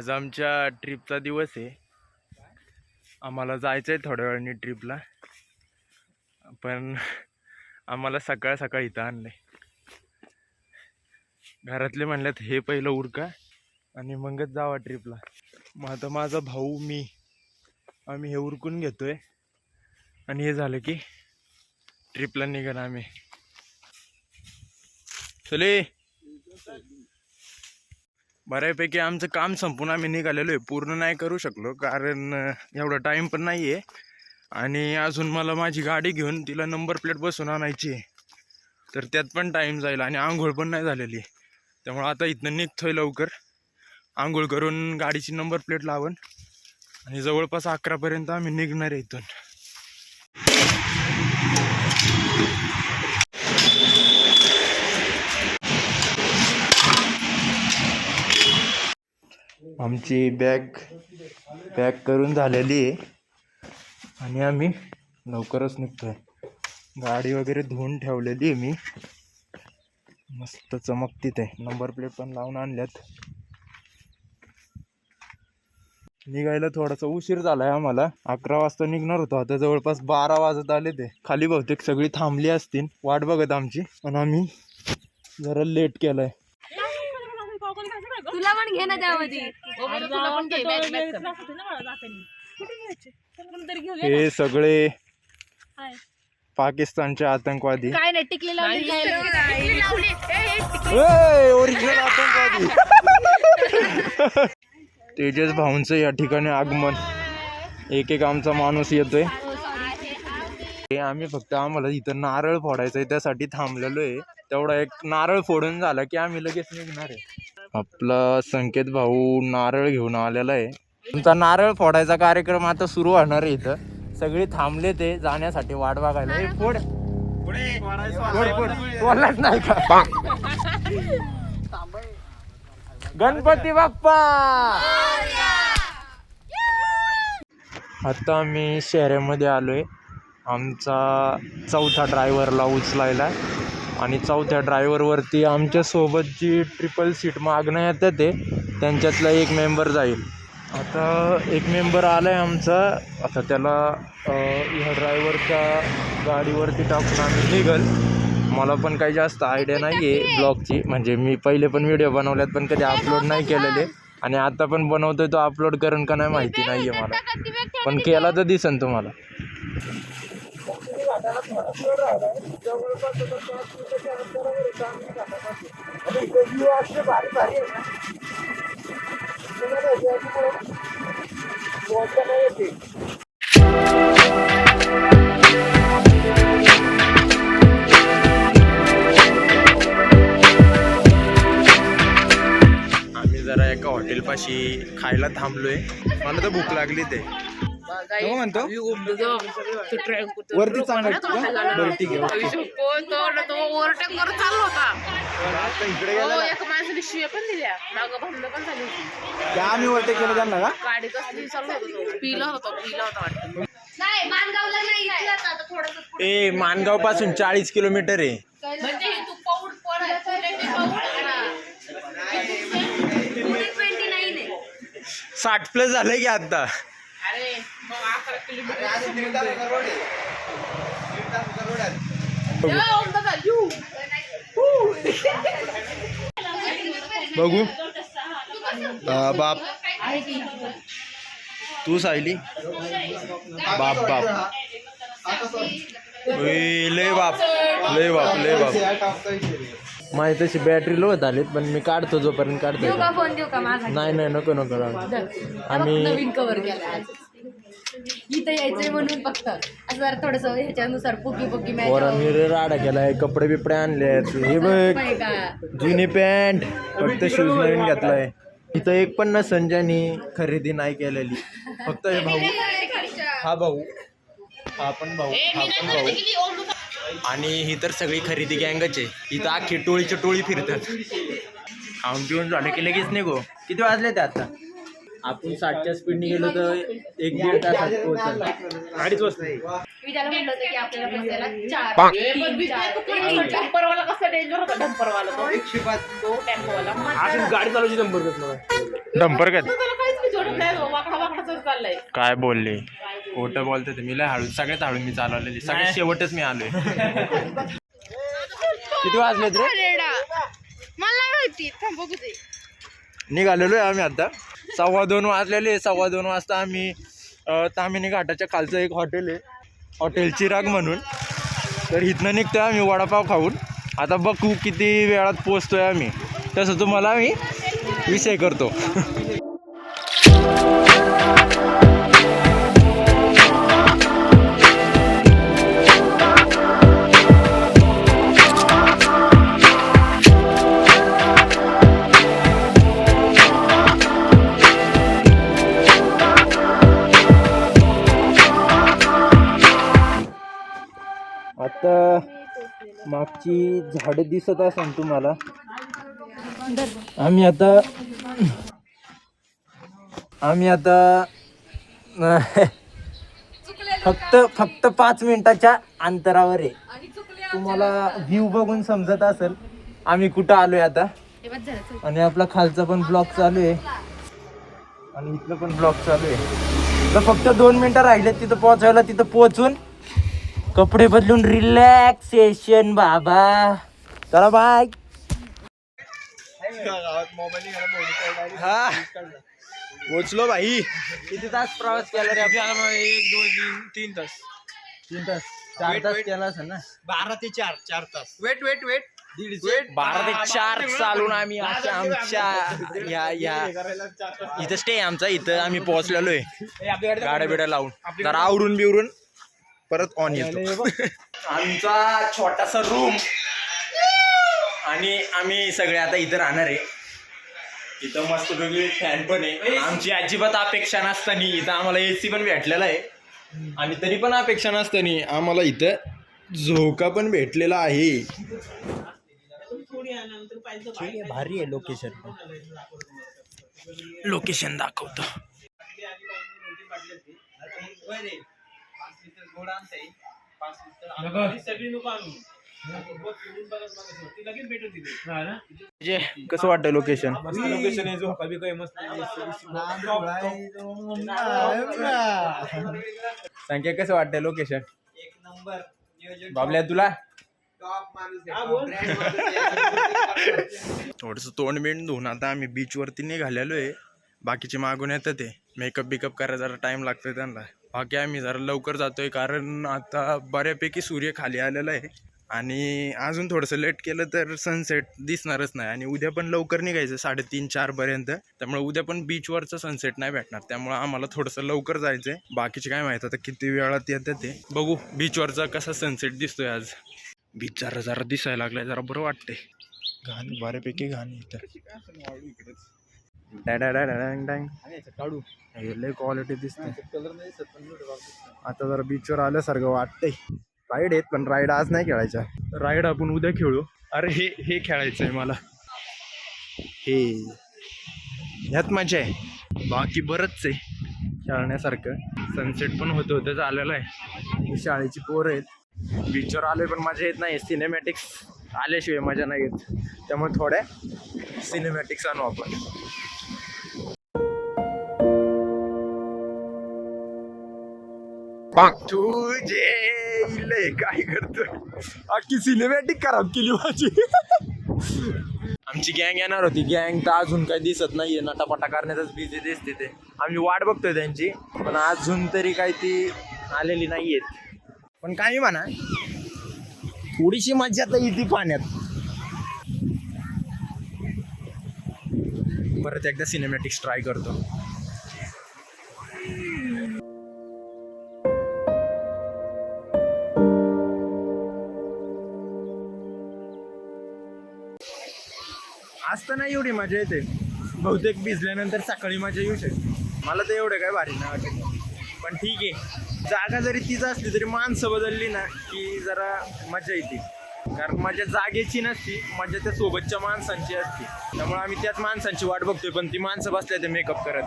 आज आमच्या ट्रिपचा दिवस आहे. आम्हाला जायचं आहे थोड्या वेळाने ट्रिपला, पण आम्हाला सकाळ सकाळ इथं आणलंय. घरातले म्हणल्यात हे पहिलं उरका आणि मगच जावा ट्रिपला. मग आता माझा भाऊ मी आम्ही हे उरकून घेतोय आणि हे झालं की ट्रिपला निघाल आम्ही. चले बऱ्यापैकी आमचं काम संपून आम्ही निघालेलो आहे. पूर्ण नाही करू शकलो कारण एवढा टाइम पण नाही आहे आणि अजून मला माझी गाडी घेऊन तिला नंबर प्लेट बसवून आणायची आहे, तर त्यात पण टाइम जाईल आणि आंघोळ पण नाही झालेली. त्यामुळे आता इथनं निघतोय लवकर, आंघोळ करून गाडीची नंबर प्लेट लावून आणि जवळपास 11पर्यंत आम्ही निघणार आहे इथून. आमची बॅग पॅक करून झालेली आहे आणि आम्ही लवकरच निघतोय. गाडी वगैरे धुवून ठेवलेली आहे मी, मस्त चमकतीत आहे. नंबर प्लेट पण लावून आणल्यात. निघायला थोडासा उशीर झालाय आम्हाला. 11 वाजता निघणार होतो, आता जवळपास 12 वाजत आले. ते खाली बहुतेक सगळी थांबली असतील वाट बघत आमची, पण आम्ही जरा लेट केलाय. तुला पण घे ना त्यामध्ये. हे सगळे पाकिस्तानचे आतंकवादी, काय नाही टिकलेला ओरिजिनल आतंकवादी. तेजस भाऊंचं या ठिकाणी आगमन. एक आमचा माणूस येतोय. आम्ही फक्त आम्हाला इथं नारळ फोडायचंय त्यासाठी थांबलेलो आहे. तेवढा एक नारळ फोडून झाला की आम्ही लगेच निघणार आहे. आपला संकेत भाऊ नारळ घेऊन आलेला आहे. तुमचा नारळ फोडायचा कार्यक्रम आता सुरू होणार आहे. इथं सगळे थांबले ते जाण्यासाठी वाट बघायला. फोड फोडलाच नाही का? गणपती बाप्पा. आता आम्ही शहरामध्ये आलोय. आमचा चौथा ड्रायव्हरला उचलायला आणि चौथ्या ड्रायव्हरवरती आमच्यासोबत जी ट्रिपल सीट मागणं येतं ते त्यांच्यातला एक मेंबर जाईल. आता एक मेंबर आलाय आमचा. आता त्याला ह्या ड्रायव्हरच्या गाडीवरती टाकून आम्ही निघल. मला पण काही जास्त आयडिया नाही आहे ब्लॉगची, म्हणजे मी पहिले पण व्हिडिओ बनवल्यात पण कधी अपलोड नाही केलेले आणि आता पण बनवतोय तो अपलोड करून का नाही माहिती नाही आहे मला, पण केला तर दिसन तुम्हाला. आम्ही जरा एका हॉटेलपाशी खायला थांबलोय. मला तर भूक लागली. ते म्हणतो वरती चांगलं. बरं ठीक आहे. इकडे आम्ही ओव्हरटेक केलं त्यांना का? मानगाव पासून 40 किलोमीटर आहे. 60+ झालंय की आता. बघू बाप तू सायली बाप बाप लय बाप लय बाप लय बाप. माझी तशी बॅटरी लो होत आलीत पण मी काढतो जोपर्यंत काढतो. नाही नाही नको नको. आम्ही नवीन कव्हर केला इथं यायचंय म्हणून फक्त असं जरा थोडस ह्याच्यानुसार पोकी मी राडा केलाय. कपडे बिपडे आणलेत. हे बघ जुनी पॅन्ट, फक्त शूज नवीन घेतलाय. इथं एक पण ना संजयनी खरेदी नाही केलेली. फक्त हे भाऊ, हा भाऊ, हा पण भाऊ, हा पण भाऊ आणि ही तर सगळी खरेदी गँगच आहे. इथं अख्खी टोळीच्या टोळी फिरतात. खाऊन पिऊन झालं की लगेच निघो. किती वाजले ते आता? आपण 60च्या स्पीडने गेलो तर 1-1.5 तासात पोहोचल. 2.5 वाजता. मी त्याला म्हटलं होतं की आपल्याला बसायला 4 डंपरवाला कसा डेंजर होता. डंपरवाला तो 105 तो टेम्पोवाला गाडी चालवची नंबर घेतला. डंपर काय त्याला काहीच विचारत नाही, वाकडा वाकडाच चाललाय. काय बोलले खोटं बोलते ते. मी लय हळू सगळ्यात हळू मी चालवलेली सगळ्यात शेवटच मी आलोय. किती वाजलेत रे? मला नाही माहिती, थांब बघू दे. निघालेलो आहे आम्ही आता 2:15 वाजलेले. 2:15 वाजता आम्ही तामिनी घाटाच्या खालचं एक हॉटेल आहे, हॉटेल चिराग म्हणून. तर इथनं निघतोय आम्ही वडापाव खाऊन. आता बघू किती वेळात पोचतोय आम्ही, तसं तुम्हाला मी विषय करतो. आता मागची झाडं दिसत असेल तुम्हाला. आम्ही आता फक्त 5 मिनिटाच्या अंतरावर आहे. तुम्हाला व्ह्यू बघून समजत असेल आम्ही कुठं आलोय आता. आणि आपला खालचा पण ब्लॉक चालू आहे आणि इथलं पण ब्लॉक चालू आहे. तर फक्त 2 मिनिटं राहिले तिथं पोहोचायला. तिथं पोहोचून कपडे बदलून रिलॅक्सेशन बाबा. चला बाय. हा पोचलो भाई. किती तास प्रवास केला रे आपल्याला? 1 2 3 तास 4 तास केला असेल ना. 12 ते 4 तास. वेट 12 ते 4 चालून आम्ही आमच्या या इथं स्टे आमचा. इथं आम्ही पोहोचलेलो आहे गाड्या बिड्या लावून. जरा आवरून बिवरून परत ऑन येतो. आमचा छोटासा रूम आणि आम्ही सगळे आता इथं राहणार आहे. इथं मस्त वेगळी फॅन पण आहे. आमची अजिबात अपेक्षा नसताना इथं आम्हाला AC पण भेटलेला आहे. आणि तरी पण अपेक्षा नसताना आम्हाला इथं झोका पण भेटलेला आहे. भारी आहे लोकेशन. लोकेशन दाखवतो. कसं वाटतं लोकेशन? संख्या कसं वाटतंय लोकेशन? एक नंबर. बाबल्या तुला थोडस तोंड बिंड धुवून आता आम्ही बीच वरती निघालेलो आहे. बाकीचे मागून येतात ते मेकअप बिकअप करायला जरा टाइम लागतोय त्यांना. बाकी आम्ही जरा लवकर जातोय कारण आता बऱ्यापैकी सूर्य खाली आलेला आहे आणि अजून थोडंसं लेट केलं तर सनसेट दिसणारच नाही. आणि उद्या पण लवकर निघायचं 3:30 4 पर्यंत. त्यामुळे उद्या पण बीचवरचं सनसेट नाही भेटणार. त्यामुळे आम्हाला थोडंसं लवकर जायचंय. बाकीचे काय माहित आता किती वेळात येतं ते बघू. बीचवरचा कसा सनसेट दिसतोय आज. बीच जरा दिसायला लागलाय, जरा बरं वाटतंय. घाण बऱ्यापैकी घाण इथं. लय क्वालिटी दिसते. आता जरा बीचवर आल्यासारखं वाटतंय. राईड आहेत पण राईड आज नाही खेळायच्या. राईड आपण उद्या खेळू. अरे हे खेळायचं आहे मला. हे ह्यात मजा आहे. बाकी बरंच आहे खेळण्यासारखं. सनसेट पण होतं झालेलं आहे. शाळेची पोरं आहेत. बीचवर आलोय पण मजा येत नाही. सिनेमॅटिक्स आल्याशिवाय मजा नाही येत. त्यामुळे थोड्या सिनेमॅटिक्स आणू आपण. तुझे काय करतो? अख्खी सिनेमॅटिक खराब केली माझी. आमची गँग येणार होती. गँग तर अजून काही दिसत नाहीये. नटापटा करण्यातच बिझी दिसते ते. आम्ही वाट बघतोय त्यांची पण अजून तरी काही ती आलेली नाहीयेत. पण काही म्हणा थोडीशी मजा तर येते पाण्यात. परत एकदा सिनेमॅटिक्स ट्राय करतो. आज तर नाही एवढी मजा येते. बहुतेक भिजल्यानंतर सकाळी मजा येऊ शकते. मला तर एवढं काय भारी नाही वाटत. पण ठीक आहे, जागा जरी तीच असली तरी माणसं बदलली ना की जरा मजा येते. कारण मजा जागेची नसती, मजा त्या सोबतच्या माणसांची असते. त्यामुळे आम्ही त्याच माणसांची वाट बघतोय. पण ती माणसं बसले ते मेकअप करत.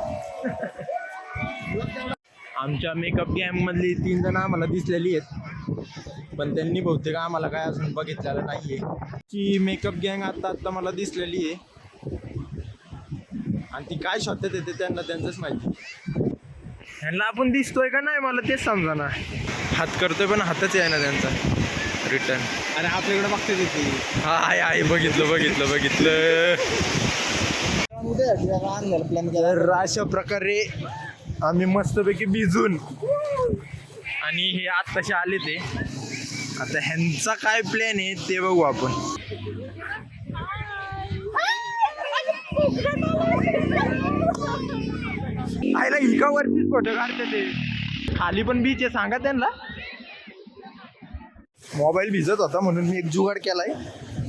आमच्या मेकअप गँगमधली 3 जण आम्हाला दिसलेली आहेत पण त्यांनी बहुतेक आम्हाला काय अजून बघितलेलं नाहीये. ची मेकअप गँग आता मला दिसलेली आहे. आणि ती काय शॉटत येते त्यांना त्यांचंच माहिती. ह्यांना आपण दिसतोय का नाही मला तेच समजा ना. हात करतोय पण हातच आहे ना त्यांचा रिटर्न. अरे आपल्याकडे बघते तिथे. हा आहे बघितलं. तर अशा प्रकारे आम्ही मस्तपैकी भिजून आणि हे आत्ताशे आले ते. आता ह्यांचा काय प्लॅन आहे ते बघू आपण. आईला हिकावरतीच फोटो काढते ते. खाली पण बीच आहे सांगा त्यांना. मोबाईल भिजत होता म्हणून मी एक जुगाड केलाय.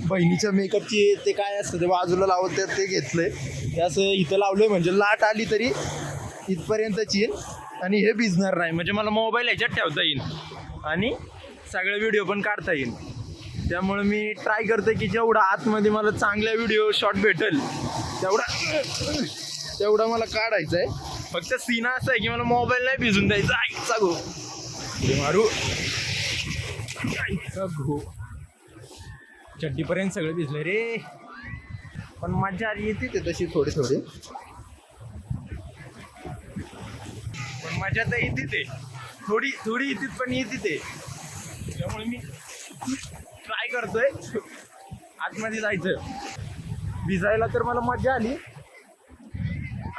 बहिणीच्या मेकअपची ते काय असतं ते बाजूला लावत ते घेतलंय. ते असं इथं लावलंय म्हणजे लाट आली तरी इथपर्यंतच येईल आणि हे भिजणार नाही. म्हणजे मला मोबाईल ह्याच्यात ठेवता येईल आणि सगळे व्हिडिओ पण काढता येईल. त्यामुळे मी ट्राय करतोय की जेवढा आतमध्ये मला चांगला व्हिडिओ शॉट भेटेल तेवढा मला काढायचा आहे. फक्त सीन असं आहे की मला मोबाईल नाही भिजून द्यायचा. आईचा गो मारू गो चड्डीपर्यंत सगळं भिजलं रे. पण मजा येते ते तशी थोडी पण मजा तर येते ते थोडी येते पण येते ते. त्यामुळे मी ट्राय करतोय आतमध्ये जायचं. भिजायला तर मला मजा आली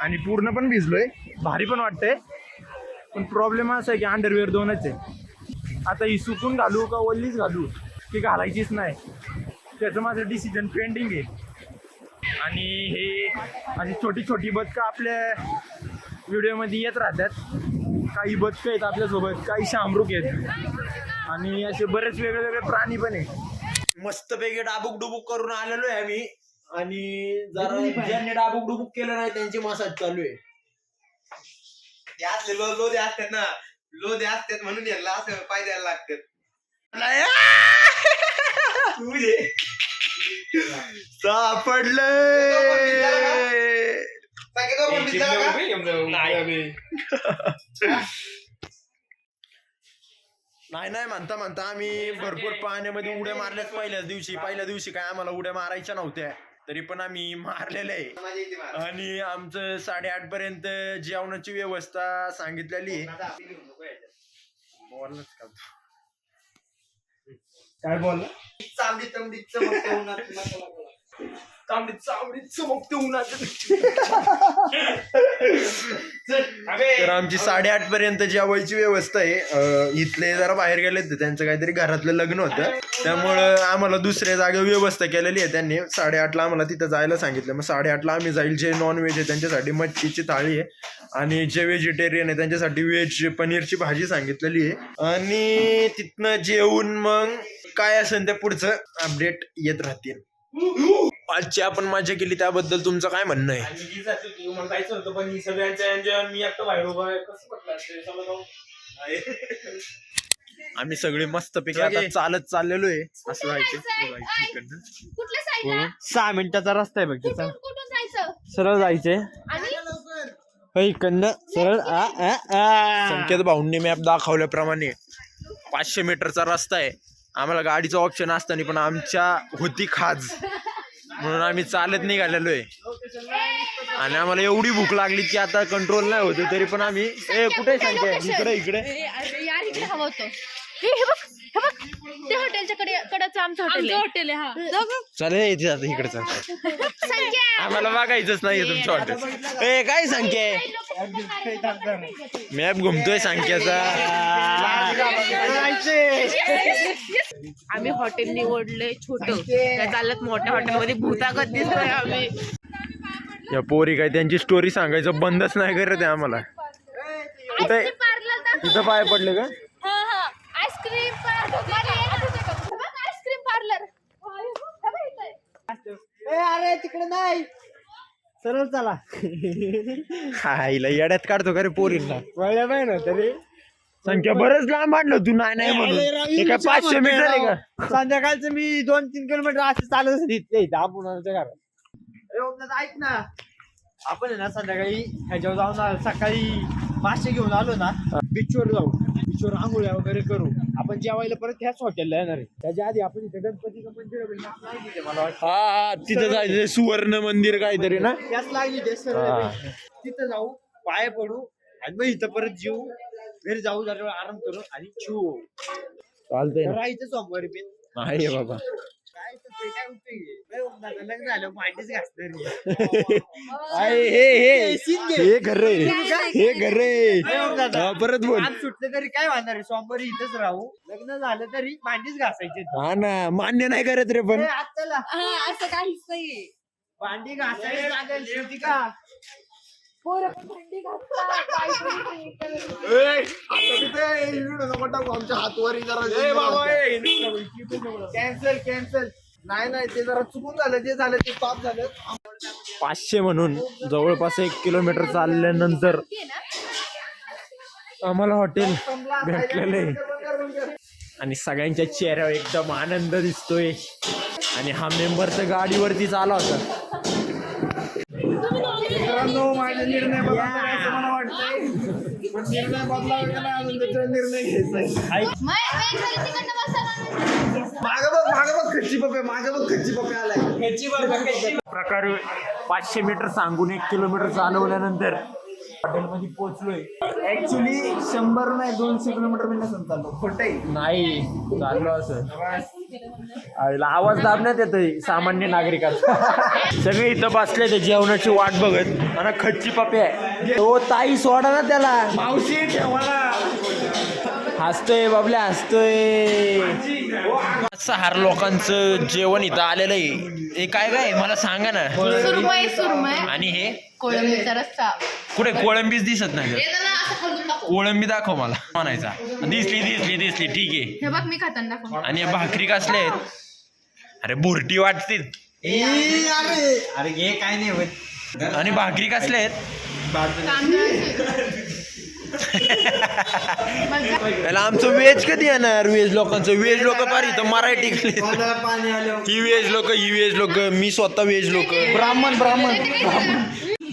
आणि पूर्ण पण भिजलोय. भारी पण वाटतंय. पण प्रॉब्लेम असा आहे की अंडरवेअर दोनच आहे. आता ही सुकून घालू का ओल्लीच घालू ती घालायचीच नाही. त्याचं माझं डिसिजन पेंडिंग आहे. आणि हे अशी छोटी बदकं आपल्या व्हिडिओमध्ये येत राहतात. काही बदकं आहेत आपल्यासोबत, काही शामरूक आहेत आणि असे बरेच वेगळे प्राणी पण आहे. मस्तपैकी डाबूक डुबूक करून आलेलो आहे आम्ही. आणि जरा ज्यांनी डाबूक डुबूक केलं नाही त्यांची मसाज चालू आहे. लोदे असतात ना, लोदे असतात म्हणून यांना असं पाय द्यायला लागतात. सापडलं नाही म्हणता आम्ही भरपूर पाण्यामध्ये उड्या मारल्याच पहिल्या दिवशी काय आम्हाला उड्या मारायच्या नव्हत्या तरी पण आम्ही मारलेलं आहे. आणि आमचं 8:30 पर्यंत जेवणाची व्यवस्था सांगितलेली. काय बोलला? चांबडी चमकते उन्हात. तर आमची 8:30 पर्यंत जेवायची व्यवस्था आहे. इथले जरा बाहेर गेले त्यांचं काहीतरी घरातलं लग्न होतं त्यामुळं आम्हाला दुसऱ्या जागेवर व्यवस्था केलेली आहे त्यांनी. 8:30ला आम्हाला तिथं जायला सांगितलं. मग 8:30ला आम्ही जाईल. जे नॉन व्हेज आहे त्यांच्यासाठी मच्छीची थाळी आहे आणि जे व्हेजिटेरियन आहे त्यांच्यासाठी व्हेज पनीरची भाजी सांगितलेली आहे. आणि तिथनं जेवून मग काय असेल त्या पुढचं अपडेट येत राहतील. आजची आपण मजा केली त्याबद्दल तुमचं काय म्हणणं आहे? जायचं होतं पण ही सगळ्यांच्या एन्जॉय मी एकटं बाहेर उभा आहे. कसं म्हटलं आम्ही सगळे मस्तपैकी आता चालत चाललेलो आहे. असं जायचं 6 मिनिटाचा रस्ता आहे बघ त्याचा. कुठून जायचं? सरळ जायचंय इकडनं सरळ. संकेत भाऊंनी मॅप दाखवल्याप्रमाणे 500 मीटरचा रस्ता आहे. आम्हाला गाडीचं ऑप्शन असताना पण आमच्या होती खाज म्हणून आम्ही चालत निघालेलो आहे. आणि आम्हाला एवढी भूक लागली की आता कंट्रोल नाही होते तरी पण आम्ही कुठे सांगते इकडे यार इकडे हवं होतं. हे बघ ते हॉटेलच्या कडेच आमचं हॉटेल आहे. चालेल येते आता इकडे आम्हाला बघायचंच नाहीये तुमचं हॉटेल. काय सांगते मॅप घुमतोय सांग्याचा. आम्ही हॉटेल निवडलंय छोटं त्या चालत मोठ्या हॉटेलमध्ये भूतागत दिसतोय आम्ही. या पोरी काय त्यांची स्टोरी सांगायचं बंदच नाही करत आहे आम्हाला. कुठे तिथं पाय पडले का? Ice cream parlour. अरे तिकडे नाही सरळ चला. हायला येड्यात काढतो का रे पोरींना? वळल्या पाहिजे ना तरी संख्या बरंच लांब आणलं तू नाही म्हणून. हे काय 500 मीटर आहे का? संध्याकाळचं मी 2-3 किलोमीटर असं चालत इथले आपण घरात. ऐक ना आपण आहे ना संध्याकाळी ह्याच्यावर जाऊन सकाळी मासे घेऊन आलो ना बीचवर जाऊ. बीचवर आंघोळ्या वगैरे करू. आपण जेवायला परत ह्याच हॉटेलला येणार आहे. त्याच्या आधी आपण इथे गणपतीचं मंदिर आहे, मला वाटतं हा तिथं जायचं सुवर्ण मंदिर काहीतरी ना. त्याच लागली ते सर्व. तिथं जाऊ, पाय पडू आणि मग इथं परत जेऊ, घरी जाऊ, जरा आराम करू आणि चिऊ. चालतंय ना. राहायचं सोमवारी बिन आहे बाबा. काय तर काय उपयोग आहे. लग्न झालं माहितीच घासणार हे घरे हे घरे परत बोल. आज सुटलं तरी काय वाहणार आहे. सोमवारी इथंच राहू. लग्न झालं तरी भांडीच घासायचे. हा ना, मान्य नाही करत रे पण. आत्ताला असं काहीच नाहीये. भांडी घासायला लागेल श्रुतिका. आमच्या हातवारी कॅन्सल कॅन्सल. नाही ते जरा चुकून झालं. जे झालं ते पाप झालं. 500 म्हणून जवळपास 1 किलोमीटर चालल्यानंतर आम्हाला हॉटेल भेटलेलं आहे आणि सगळ्यांच्या चेहऱ्यावर एकदम आनंद दिसतोय. आणि हा मेंबर तर गाडीवरतीच आला होता. माझा निर्णय बदलायचा मला वाटतंय, पण निर्णय बदलायचा नाही अजून, त्याचा निर्णय घ्यायचा. माग बघ खच्ची पप्या, माग बघ खच्ची पप्या आलाय. प्रकारे 500 मीटर सांगून 1 किलोमीटर चालवल्यानंतर हॉटेलमध्ये पोहोचलोय. ऍक्च्युली 100 नाही 200 किलोमीटर मिनिट चाललो. खोटंय नाही चाललो असं. आवाज दाबण्यात येतोय सामान्य नागरिकांचा. सगळे इथं बसले ते जेवणाची वाट बघत. आणि खच्ची पप्या आहे तो. ताई सोडा ना त्याला. मावशी ठेवाला. हसतोय बाबल्या हसतोय. सहार लोकांचं जेवण इथं आलेलं आहे. हे काय काय मला सांगा ना. सुरमय आणि हे कोळंबीचा रस्सा. कुठे कोळंबीच दिसत नाही. कोळंबी दाखव मला म्हणायचा. दिसली ठीक आहे. हे बघ मी खाताना दाखव. आणि या भाकरी कसल्या आहेत. अरे बुरटी वाटतील. अरे हे काय नाही होत. आणि भाकरी कसल्या आहेत. त्याला आमचं व्हेज कधी येणार. व्हेज लोकांचं. व्हेज लोक पारी तर मराठी पाणी आलं. ही व्हेज लोक मी स्वतः व्हेज लोक. ब्राह्मण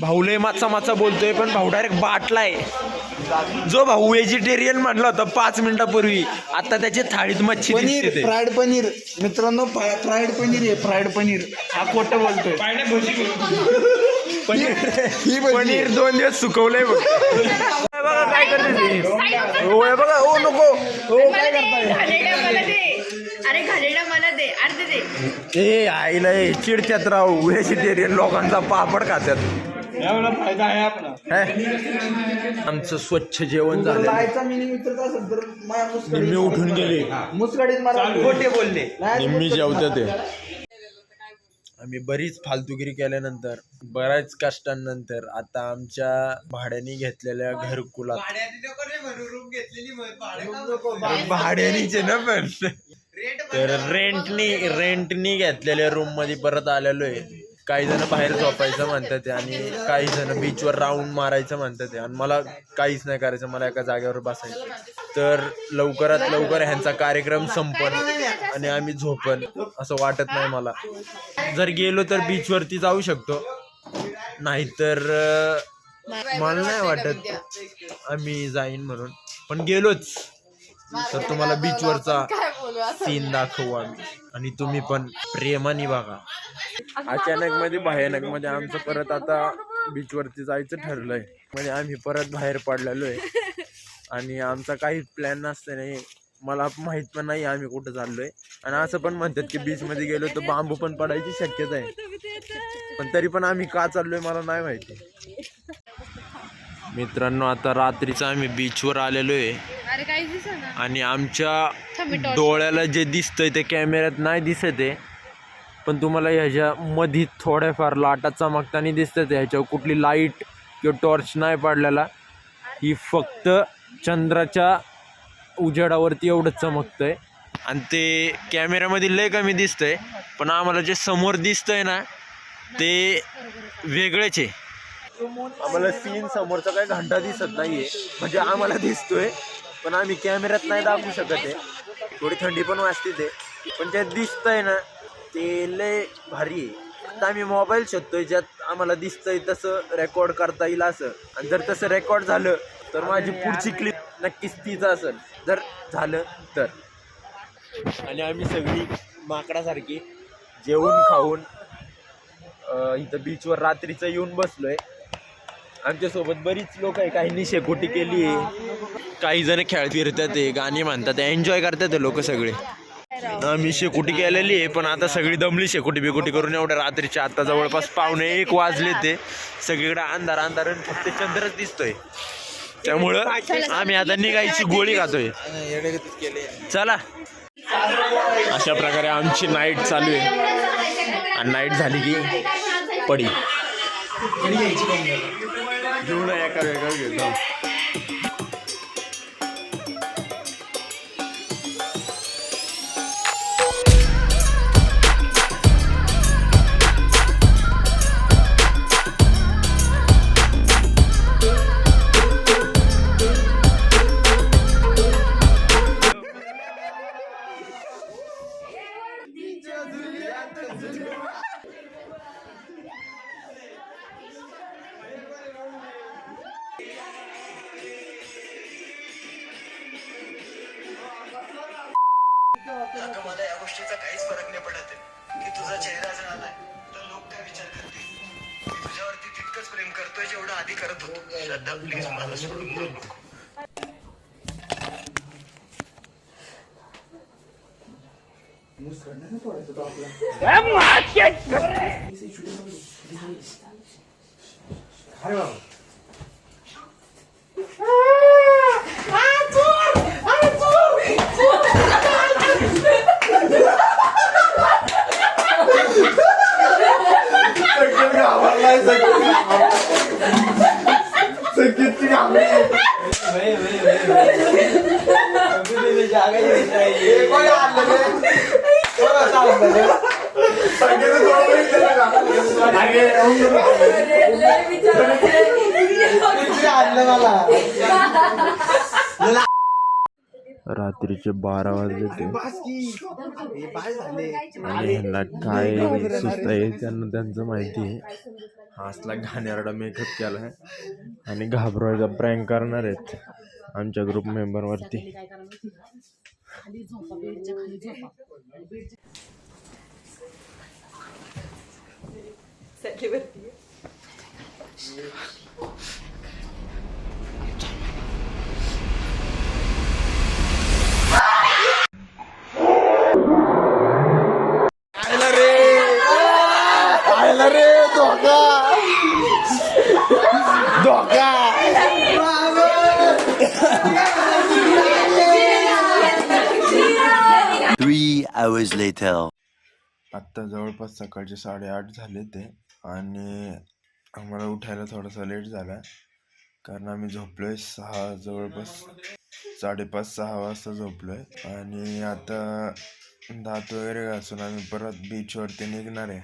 भाऊले माचा बोलतोय पण भाऊ डायरेक्ट बाटलाय. जो भाऊ व्हेजिटेरियन म्हणला होता 5 मिनिटापूर्वी, आता त्याच्या थाळीत मच्छी पनीर, दिसते. फ्राईड पनीर मित्रांनो, फ्राईड पनीर आहे. फ्राईड पनीर हा खोटं बोलतोय. पनीर 2 दिवस सुकवलंय बघ. बघा काय करते. बघा ओ नको. हो काय करताय. अरे घालेडा मला दे. अर्धे दे. ए आईला चिडत्यात राव. व्हेजिटेरियन लोकांचा पापड खात्यात. फायदा आहे आपला. आमचं स्वच्छ जेवण झालं. लायचा मिनी मित्र असेल तर माझ्या निम्मे उठून गेले. मुसकडीत मला खोटे बोलले. निम्मी जेवतात ते. आम्ही बरीच फालतुगिरी केल्यानंतर बऱ्याच कष्टांनंतर आता आमच्या भाड्याने घेतलेल्या घरकुलात भाड्यानीचे ना पण तर रेंटनी घेतलेल्या रूम मध्ये परत आलेलो आहे. काही जण बाहेर झोपायचं म्हणतात आणि काही जण बीचवर राऊंड मारायचं म्हणतात. आणि मला काहीच नाही करायचं. मला एका जागेवर बसायचं. तर लवकरात लवकर ह्यांचा कार्यक्रम संपन आणि आम्ही झोपन असं वाटत नाही मला. जर गेलो तर बीचवरती जाऊ शकतो, नाहीतर मला नाही वाटत आम्ही जाईन म्हणून. पण गेलोच तर तुम्हाला बीचवरचा सीन दाखवू आम्ही आणि तुम्ही पण प्रेमाने बघा. अचानक मध्ये भयानक मध्ये आमचं परत आता बीचवरती जायचं ठरलंय. म्हणजे आम्ही परत बाहेर पडलेलो आहे आणि आमचा काही प्लॅन नसते नाही. मला माहित पण नाही आम्ही कुठं चाललोय. आणि असं पण म्हणतात की बीच मध्ये गेलो तर बांबू पण पडायची शक्यता आहे. पण तरी पण आम्ही का चाललोय मला नाही माहिती. मित्रांनो आता रात्रीचं आम्ही बीचवर आलेलो आहे आणि आमच्या डोळ्याला जे दिसतंय ते कॅमेऱ्यात नाही दिसत आहे. पण तुम्हाला ह्याच्या मध्ये थोड्याफार लाटा चमकताना दिसतात. ह्याच्यावर कुठली लाईट किंवा टॉर्च नाही पडलेला. ही फक्त चंद्राच्या उजेडावरती एवढं चमकतंय आणि ते कॅमेऱ्यामध्ये लय कमी दिसतंय. पण आम्हाला जे समोर दिसतंय ना ते वेगळेच आहे. आम्हाला सीन समोरचा काही घंटा दिसत नाहीये. म्हणजे आम्हाला दिसतोय पण आम्ही कॅमेऱ्यात नाही दाखवू शकत आहे. थोडी थंडी पण वाजते ते. पण ते दिसतंय ना ते लय भारी आहे. आता आम्ही मोबाईल शोधतोय ज्यात आम्हाला दिसतंय तसं रेकॉर्ड करता येईल असं, आणि जर तसं रेकॉर्ड झालं तर माझी पुढची क्लिप नक्कीच तीच असेल, जर झालं तर. आणि आम्ही सगळी माकडासारखी जेवून खाऊन इथं बीचवर रात्रीचं येऊन बसलोय. आमच्यासोबत बरीच लोक आहे, काहींनी शेकोटी केली आहे, काही जण खेळ फिरतात आहे, गाणी म्हणतात, एन्जॉय करतात लोक सगळे. आम्ही शेकोटी केलेली आहे, पण आता सगळी दमली शेकोटी बिकोटी करून. एवढ्या रात्रीचे आता जवळपास 12:45 वाजले, ते सगळीकडे अंधार अंधार, फक्त चंद्रच दिसतोय. त्यामुळं आम्ही आता निघायची गोळी खातोय. चला, अशा प्रकारे आमची नाईट चालू आहे. आणि नाईट झाली की पडी घेऊन एका वेगळं घेतो. मला या गोष्टीचा काहीच फरक नाही पडत की तुझा चेहरा झालाय तर लोक काय विचार करतील. मी तुझ्यावरती तितकंच प्रेम करतोय जेवढं आधी करत होतो. श्रद्धा, प्लीज मला सोडून जाऊ नको. रात्रीचे 12 वाजले ते, आणि ह्यांना काय सुचत आहे त्यांना त्यांचं माहिती आहे. हा असला घाणेरडा मेकअप केला आहे आणि घाबरवायचा प्रँक करणार आहेत आमच्या ग्रुप मेंबरवरती. आत्ता जवळपास सकाळचे 8:30 झाले ते, आणि आम्हाला उठायला थोडासा लेट झाला कारण आम्ही झोपलोय जवळपास 5:30-6 वाजता झोपलोय. आणि आता दात वगैरे घासून आम्ही परत बीचवरती निघणार आहे.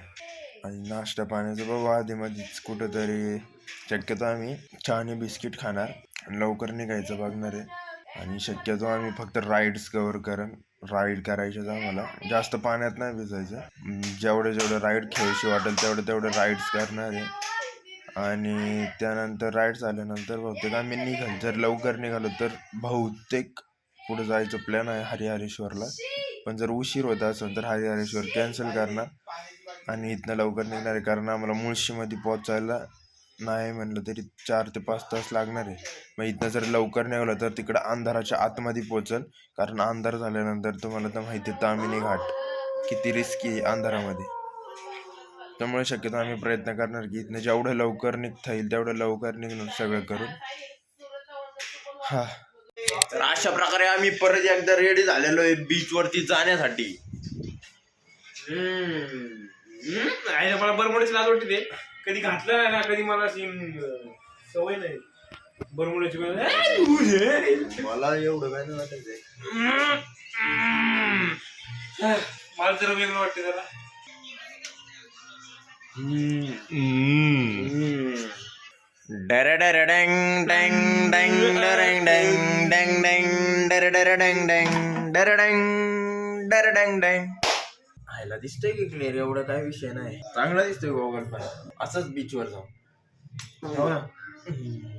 आणि नाश्ता पाण्याचं बघू आधीमध्येच कुठंतरी, शक्यतो आम्ही चहा आणि बिस्किट खाणार आणि लवकर निघायचं बघणार आहे. आणि शक्यतो आम्ही फक्त राईड्स कव्हर राईड करायच्याच आम्हाला, जास्त पाण्यात नाही भिजायचं. जेवढं राईड खेळशी वाटेल तेवढं राईड्स करणार आहे. आणि त्यानंतर राईड झाल्यानंतर बहुतेक आम्ही निघाल, जर लवकर निघालो तर बहुतेक पुढे जायचं प्लॅन आहे हरिहरेश्वरला. पण जर उशीर होत असेल तर हरिहरेश्वर कॅन्सल करणार आणि इथनं लवकर निघणार आहे, कारण आम्हाला मुळशीमध्ये पोचायला नाही म्हणलं तरी 4 ते 5 तास लागणार आहे. मग इथनं जर लवकर निघालं तर तिकडं अंधाराच्या आतमध्ये पोचल, कारण अंधार झाल्यानंतर तुम्हाला तर माहिती आहे तामिनी घाट किती रिस्की आहे अंधारामध्ये. त्यामुळे शक्यतो आम्ही प्रयत्न करणार की इथनं जेवढं लवकर निघता येईल तेवढं लवकर निघणार सगळं करून. हा, तर अशा प्रकारे आम्ही परत एकदा रेडी झालेलो आहे बीचवरती जाण्यासाठी. आईला मला बरमुड्याची लाज वाटते ते, कधी घातलं नाही ना, कधी मला अशी सवय नाही बरमुड्याची. मला एवढं काय नाही वाटायचंय. मला जरा वेगळं वाटतं त्याला. डर डर डँग डँग डँग डरँग डँग डँग डँग डर डर डँग डँग डर डँग डर डँग डँग. आयला दिसतोय की क्लिअर, एवढा काय विषय नाही, चांगला दिसतोय गॉगल पण. असंच बीचवर जाऊ. हो ना.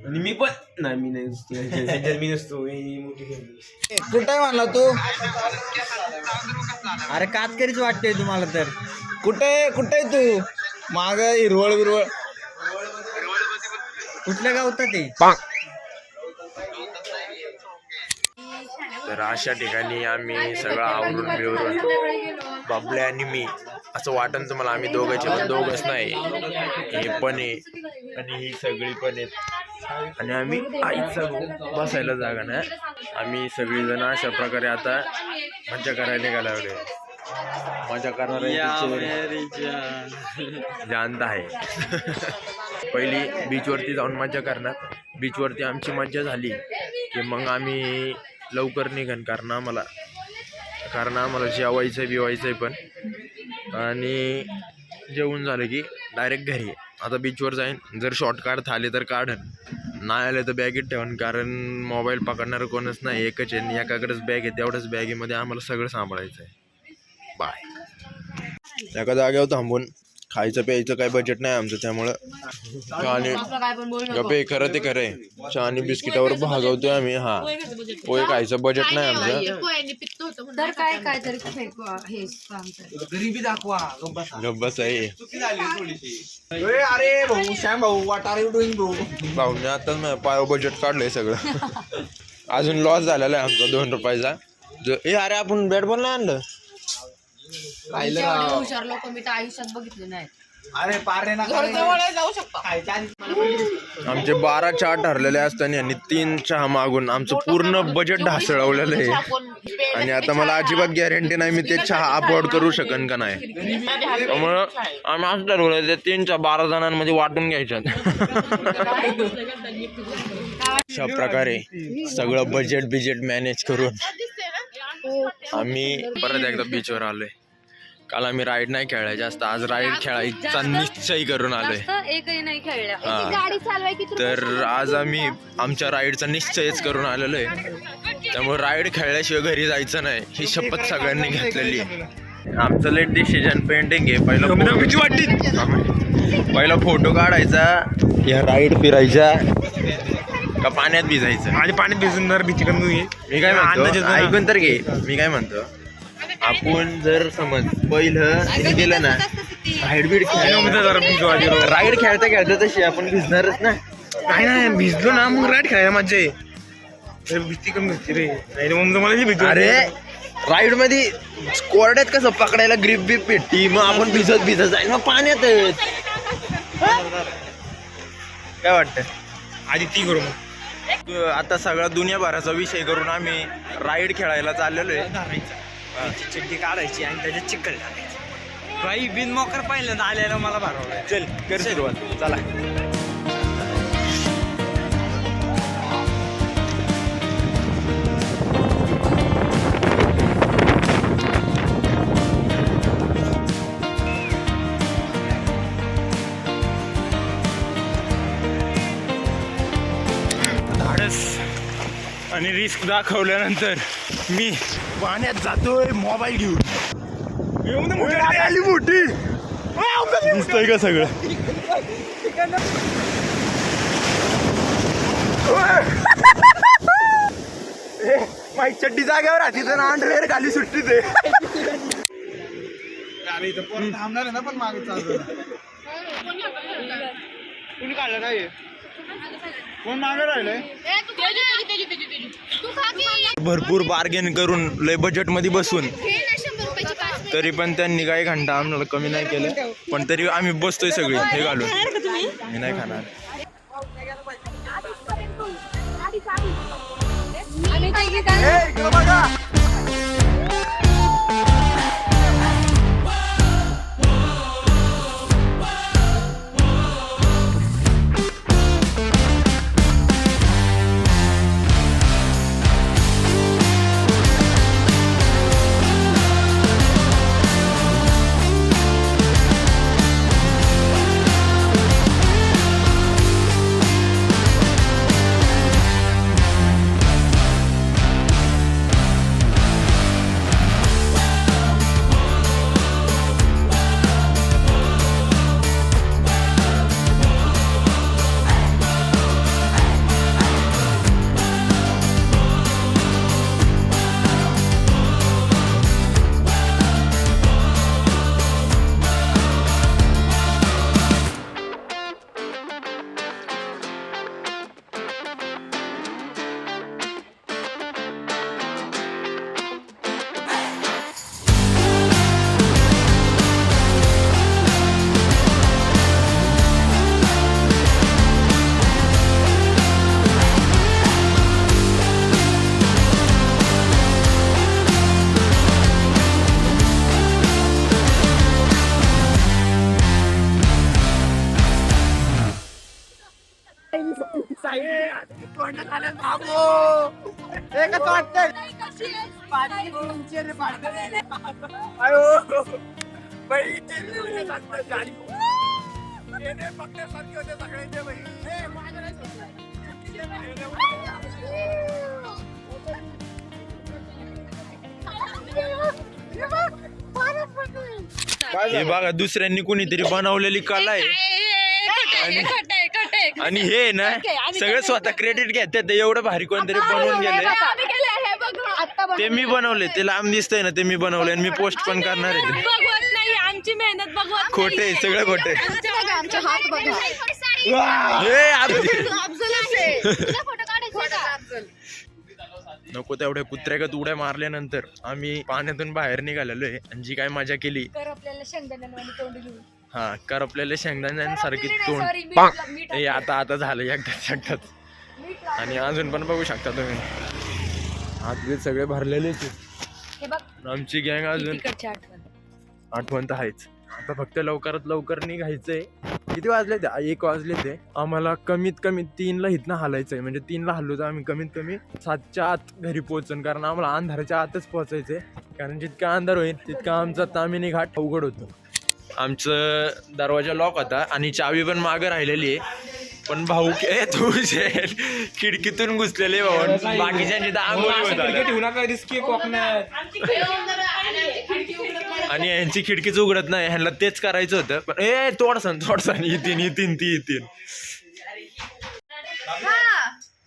आणि मी पण नाही, मी नाही नसतो ह्याच्यात, मी नसतो ही मोठी family. कुठे म्हणला तू? अरे कातकरीच वाटतंय तुम्हाला तर. कुठे कुठे तू? माग हिरवळ बिरवळ कुठल्या गावता ते? तर अशा ठिकाणी आम्ही सगळं आवरून बिवरून, बाबल्या आणि मी, असं वाटन तुम्हाला आम्ही दोघांचे पण दोघच नाही, हे पण आहे आणि ही सगळी पण आहेत, आणि आम्ही आईचं बसायला जागा नाही. आम्ही सगळीजण अशा प्रकारे आता मजा करायला निघायला लागले. मजा करणार जाणत आहे. पहिली बीचवरती जाऊन मजा करणार. बीचवरती आमची मजा झाली की मग आम्ही लवकर निघन, कारण आम्हाला जेवायचं बिवायचं आहे पण, आणि जेवून झालं की डायरेक्ट घरी. आता बीचवर जाईन, जर शॉर्ट काढता आले तर काढन, नाही आले तर बॅगेत ठेवन, कारण मोबाईल पकडणारं कोणच नाही, एकच आहे, एकाकडेच बॅग आहे, तेवढ्याच बॅगेमध्ये आम्हाला सगळं सांभाळायचं आहे. बाय. एका जागेवर थांबून खायचं प्यायचं काही बजेट नाही आमचं, त्यामुळं आणि गप्पे खरं ते खरं आहे, चहा आणि बिस्किटावर भागवतोय आम्ही. हा, पोहे खायचं बजेट नाही आमचं. तर काय काय तरी गरीबी दाखवा. गब्बस आहे अरे भाऊ, श्याम भाऊ, what are you doing bro? भाऊने आताच पाय बजेट काढलंय सगळं. अजून लॉस झालेला आहे आमचा 2 रुपयाचा. अरे आपण बॅट बॉल नाही आणलं. हुशार लोक मी तर आयुष्यात बघितले नाही. अरे पारे ना जाऊ शकतो. आमचे 12 चहा ठरलेले असताना यांनी 3 चहा मागून आमचं पूर्ण बजेट ढासळवलेलं आहे, आणि आता मला अजिबात गॅरंटी नाही मी ते चहा अफोर्ड करू शकन का नाही. त्यामुळं आम्ही असं ठरवलं ते 3 चहा 12 जणांमध्ये वाटून घ्यायच्यात. अशा प्रकारे सगळं बजेट मॅनेज करून आम्ही परत एकदा बीचवर आलोय. काल आम्ही राईड नाही खेळाय जास्त, आज राईड खेळायचा निश्चय करून आलोय. एकही नाही खेळला. हा, तर आज आम्ही आमच्या राईडचा निश्चयच करून आलेलो आहे, त्यामुळे राईड खेळल्याशिवाय घरी जायचं नाही ही शपथ सगळ्यांनी घेतलेली आहे. आमचं लेट डिसिजन पेंटिंग आहे. पहिला फोटो काढायचा, या राईड फिरायच्या का पाण्यात भिजायचं, आणि पाण्यात भिजून जर भीती कमी होईल. मी काय म्हणतो, ऐकून तर घे. मी काय म्हणतो, आपण जर समज पहिलं गेलं ना राईड राईड खेळता खेळता तशी आपण भिजणारच ना. नाही भिजलो ना मग राईड खेळायला मजा आहे. तर भीती कमी होती रे, नाही मग मला भीती. अरे राईड मध्ये कोरड्यात कसं पकडायला ग्रीप बीप भेटती, मग आपण भिजत जाईल मग पाण्यातच. काय वाटतं आधी ती करू मग. आता सगळा दुनियाभराचा विषय करून आम्ही राईड खेळायला चाललेलो आहे. चिड्डी काढायची आणि त्याच्यात चिकन टाकायची. बाई बिन मोकर पहिल्यांदा आल्यानं मला भरवलं. चल कर सुरुवात, चला. धाडस आणि रिस्क दाखवल्यानंतर मी पाण्यात जातोय मोबाईल घेऊन. मोठी दिसतंय का सगळं? माझी चड्डी जाग्यावर राहते तर अंडरवेअर खाली सुट्टी ते. थांबणार ना पण मागे चालू कुणी काढलं काय कोण मागे राहिलंय. भरपूर बार्गेन करून लय बजेट मध्ये बसून तरी पण त्यांनी काही घंटा आम्हाला कमी नाही केलं, पण तरी आम्ही बसतोय सगळे हे घालून. मी नाही खाणार. कसं वाटतंय हे बघा दुसऱ्यांनी कुणीतरी बनवलेली कला आहे आणि हे ना सगळं स्वतः क्रेडिट घेतात एवढं भारी कोणतरी बनवून गेले ते मी बनवले ते लांब दिसतंय ना ते मी बनवले आणि मी पोस्ट पण करणार आहे ते. बघवत नाही आमची मेहनत बघवत खोटे सगळं खोटे आमचे हात बघा हे आपली- फोटो काढायचे नको तेवढ्या कुत्र्यागत उड्या मारल्यानंतर आम्ही पाण्यातून बाहेर निघालेलो आहे आणि जी काय मजा केली आपल्याला शेंगदाण्याने तोंड घेऊन हा करपलेल्या शेंगदाण्यांसारखी तोंड हे आता झालं एकदाच आणि अजून पण बघू शकता तुम्ही हात सगळे भरलेलेच आहेत. हे बघ आमची गँग अजून तिकडची आठवण आठवण तर आहेच आता फक्त लवकरात लवकर निघायचंय किती वाजले ते 1 वाजले ते आम्हाला कमीत कमी 3ला इथनं हलायचंय म्हणजे 3ला हल्लो तर आम्ही कमीत कमी 7च्या आत घरी पोहोचन कारण आम्हाला अंधाराच्या आतच पोहोचायचंय कारण जितका अंधार होईल तितका आमचा तामिनी घाट अवघड होतो आमचं दरवाजा लॉक होता आणि चावी पण मागं राहिलेली आहे पण भाऊ तुझे खिडकीतून घुसलेले भाऊ बाकीच्यांची तर आंघोळी होत आल्या. ठेवू नका रिस्की कोकणात आणि यांची खिडकीच उघडत नाही ह्यांना तेच करायचं होतं पण तोडसान येतील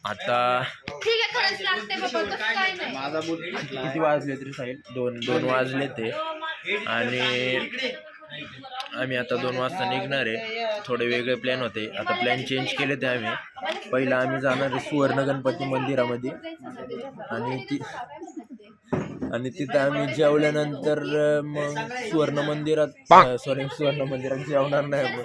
आता ठीक आहे खरंच लागते बाबा तसं काय नाही किती वाजले तरी साईल 2 वाजले ते आणि आम्ही आता 2 वाजता निघणार आहे थोडे वेगळे प्लॅन होते आता प्लॅन चेंज केले ते आम्ही पहिला आम्ही जाणार आहे सुवर्ण गणपती मंदिरामध्ये आणि तिथं आम्ही जेवल्यानंतर मग सुवर्ण मंदिरात जेवणार नाही आपण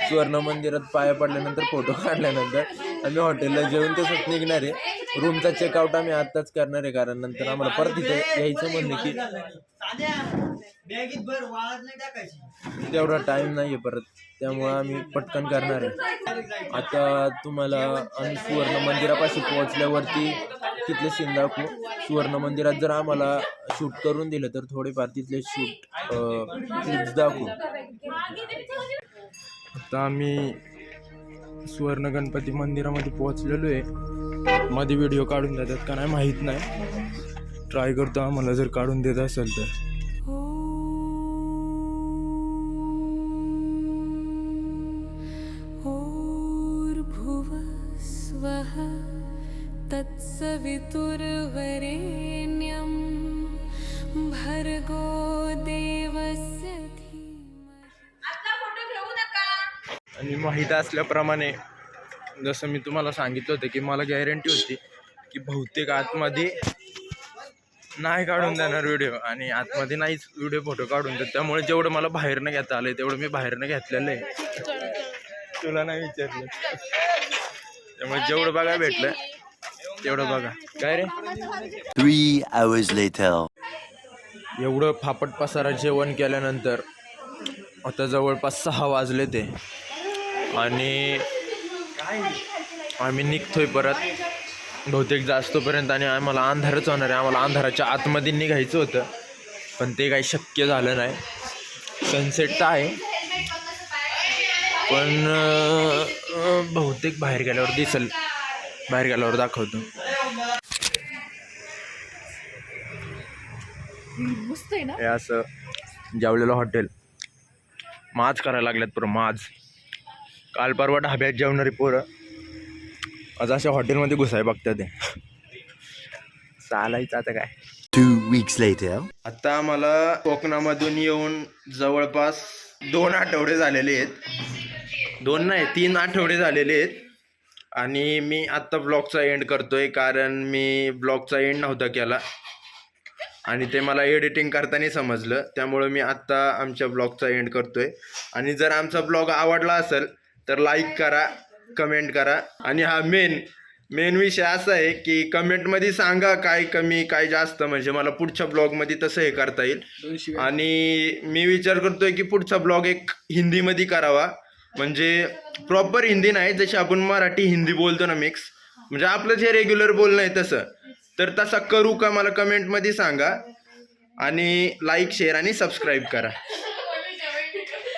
सुवर्ण मंदिरात पाया पडल्यानंतर फोटो काढल्यानंतर आम्ही हॉटेलला जेवून तसंच निघणार आहे रूमचा चेकआउट आम्ही आत्ताच करणार आहे कारण नंतर आम्हाला परत इथे यायचं म्हणलं की तेवढा टाइम नाहीये परत त्यामुळे आम्ही पटकन करणार आहे आता तुम्हाला आम्ही सुवर्ण मंदिरापाशी पोहोचल्यावरती तिथले सीन दाखवू सुवर्ण मंदिरात जर आम्हाला शूट करून दिलं तर थोडेफार तिथले क्लिप्स दाखवू आता आम्ही सुवर्ण गणपती मंदिरामध्ये पोहोचलेलो आहे मध्ये व्हिडिओ काढून देतात का नाही माहीत नाही ट्राय करतो आम्हाला जर काढून देत असेल तर स्वः तत्सवितुर्वरेण्यं भर्गो देवस्य आणि माहीत असल्याप्रमाणे जसं मी तुम्हाला सांगितलं होतं की मला गॅरंटी होती की बहुतेक आतमध्ये नाही काढून देणार व्हिडिओ आणि आतमध्ये नाहीच व्हिडिओ फोटो काढून देत त्यामुळे जेवढं मला बाहेरनं घेता आलंय तेवढं मी बाहेरनं घेतलेलं आहे तुला नाही विचारलं त्यामुळे जेवढं बघा भेटलं तेवढं बघा काय रे 3 hours later. एवढं फापट पसारा जेवण केल्यानंतर आता जवळपास 6 वाजले ते आणि आम्ही निघतोय परत बहुतेक जास्तपर्यंत आणि आम्हाला अंधारच होणार आहे आम्हाला अंधाराच्या आतमध्ये निघायचं होतं पण ते काही शक्य झालं नाही सनसेट तर आहे पण बहुतेक बाहेर गेल्यावर दिसेल बाहेर गेल्यावर दाखवतो हे असं जेवलेलं हॉटेल माज करायला लागल्यात पोरं माज काल परवा ढाब्यात जेवणारी पोरं आज अशा हॉटेलमध्ये घुसाय बघतात ते चालायचं आता काय 2 weeks later. आता आम्हाला कोकणामधून येऊन जवळपास 2 आठवडे झालेले आहेत 2 नाही 3 आठवडे झालेले आहेत आणि मी आत्ता ब्लॉगचा एंड करतोय कारण मी ब्लॉगचा एंड नव्हता केला आणि ते मला एडिटिंग करताना समजलं त्यामुळे मी आत्ता आमच्या ब्लॉगचा एंड करतोय आणि जर आमचा ब्लॉग आवडला असेल तर लाईक करा कमेंट करा आणि हा मेन विषय असा आहे की कमेंटमध्ये सांगा काय कमी काय जास्त म्हणजे मला पुढच्या ब्लॉगमध्ये तसं हे करता येईल आणि मी विचार करतोय की पुढचा ब्लॉग एक हिंदीमध्ये करावा म्हणजे प्रॉपर हिंदी नाही जशी आपण मराठी हिंदी बोलतो ना मिक्स म्हणजे आपलं जे रेग्युलर बोलणं आहे तसं, तर तसा करू का मला कमेंटमध्ये सांगा. आणि लाईक शेअर आणि सबस्क्राईब करा.